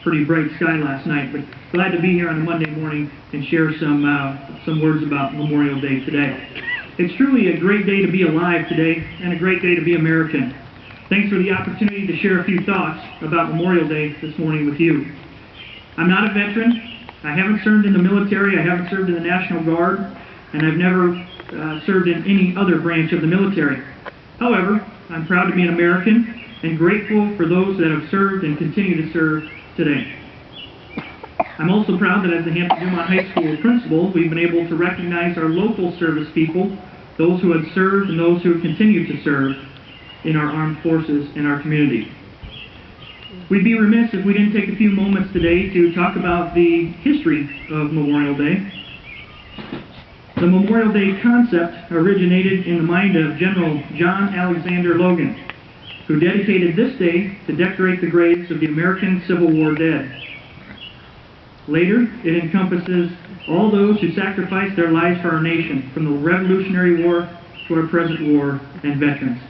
Pretty bright sky last night, but glad to be here on a Monday morning and share some words about Memorial Day today. It's truly a great day to be alive today and a great day to be American. Thanks for the opportunity to share a few thoughts about Memorial Day this morning with you. I'm not a veteran. I haven't served in the military. I haven't served in the National Guard, and I've never served in any other branch of the military. However, I'm proud to be an American and grateful for those that have served and continue to serve today. I'm also proud that as the Hampton-Dumont High School principal, we've been able to recognize our local service people, those who have served and those who have continued to serve in our armed forces in our community. We'd be remiss if we didn't take a few moments today to talk about the history of Memorial Day. The Memorial Day concept originated in the mind of General John Alexander Logan, who dedicated this day to decorate the graves of the American Civil War dead. Later, it encompasses all those who sacrificed their lives for our nation, from the Revolutionary War to our present war and veterans.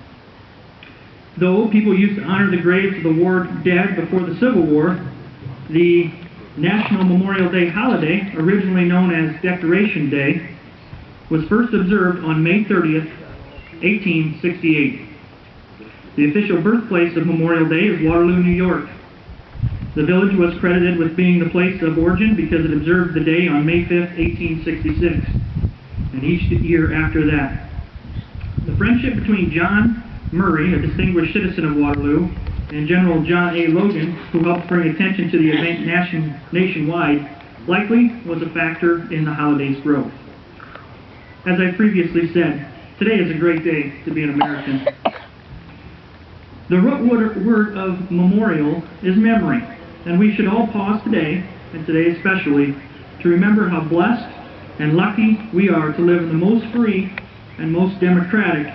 Though people used to honor the graves of the war dead before the Civil War, the National Memorial Day holiday, originally known as Decoration Day, was first observed on May 30th, 1868. The official birthplace of Memorial Day is Waterloo, New York. The village was credited with being the place of origin because it observed the day on May 5th, 1866, and each year after that. The friendship between John Murray, a distinguished citizen of Waterloo, and General John A. Logan, who helped bring attention to the event nationwide, likely was a factor in the holiday's growth. As I previously said, today is a great day to be an American. The root word of memorial is memory, and we should all pause today, and today especially, to remember how blessed and lucky we are to live in the most free and most democratic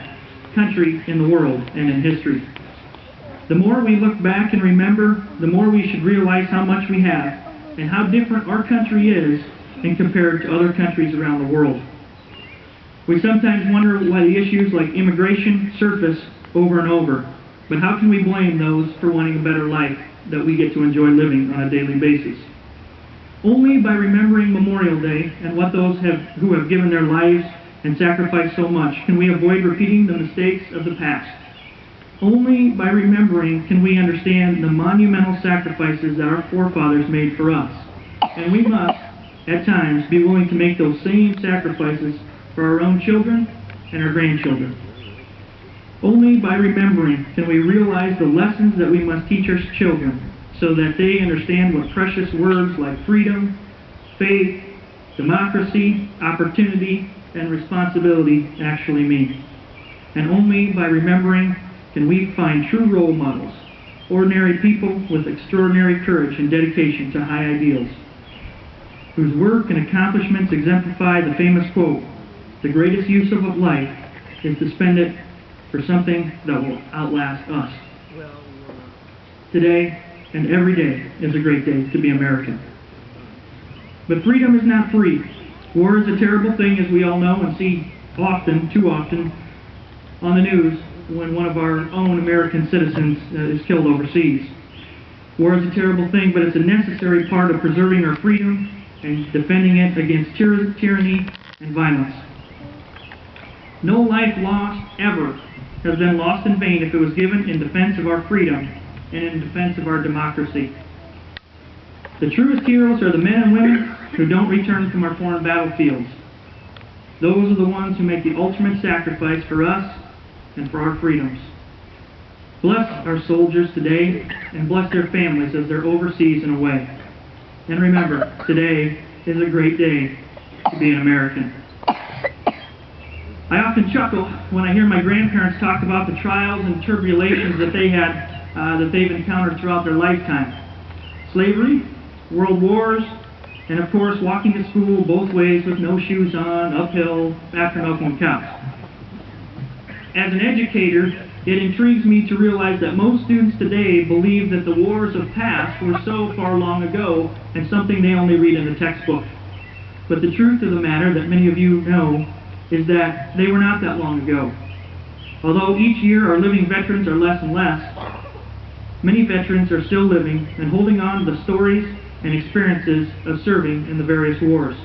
country in the world and in history. The more we look back and remember, the more we should realize how much we have and how different our country is when compared to other countries around the world. We sometimes wonder why the issues like immigration surface over and over. But how can we blame those for wanting a better life that we get to enjoy living on a daily basis? Only by remembering Memorial Day and what those who have given their lives and sacrificed so much can we avoid repeating the mistakes of the past. Only by remembering can we understand the monumental sacrifices that our forefathers made for us. And we must, at times, be willing to make those same sacrifices for our own children and our grandchildren. Only by remembering can we realize the lessons that we must teach our children so that they understand what precious words like freedom, faith, democracy, opportunity, and responsibility actually mean. And only by remembering can we find true role models, ordinary people with extraordinary courage and dedication to high ideals, whose work and accomplishments exemplify the famous quote, "The greatest use of life is to spend it for something that will outlast us." Today and every day is a great day to be American. But freedom is not free. War is a terrible thing, as we all know and see often, too often, on the news when one of our own American citizens is killed overseas. War is a terrible thing, but it's a necessary part of preserving our freedom and defending it against tyranny and violence. No life lost ever has been lost in vain if it was given in defense of our freedom and in defense of our democracy. The truest heroes are the men and women who don't return from our foreign battlefields. Those are the ones who make the ultimate sacrifice for us and for our freedoms. Bless our soldiers today and bless their families as they're overseas and away. And remember, today is a great day to be an American. I often chuckle when I hear my grandparents talk about the trials and tribulations that they've encountered throughout their lifetime. Slavery, world wars, and of course walking to school both ways with no shoes on, uphill, after milking cows. As an educator, it intrigues me to realize that most students today believe that the wars of past were so far long ago and something they only read in the textbook. But the truth of the matter that many of you know is that they were not that long ago. Although each year our living veterans are less and less, Many veterans are still living and holding on to the stories and experiences of serving in the various wars.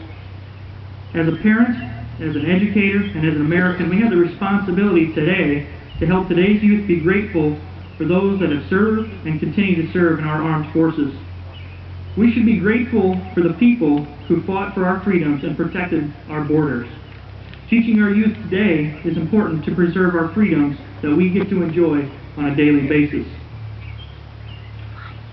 As a parent, as an educator, and as an American, we have the responsibility today to help today's youth be grateful for those that have served and continue to serve in our armed forces. We should be grateful for the people who fought for our freedoms and protected our borders. Teaching our youth today is important to preserve our freedoms that we get to enjoy on a daily basis.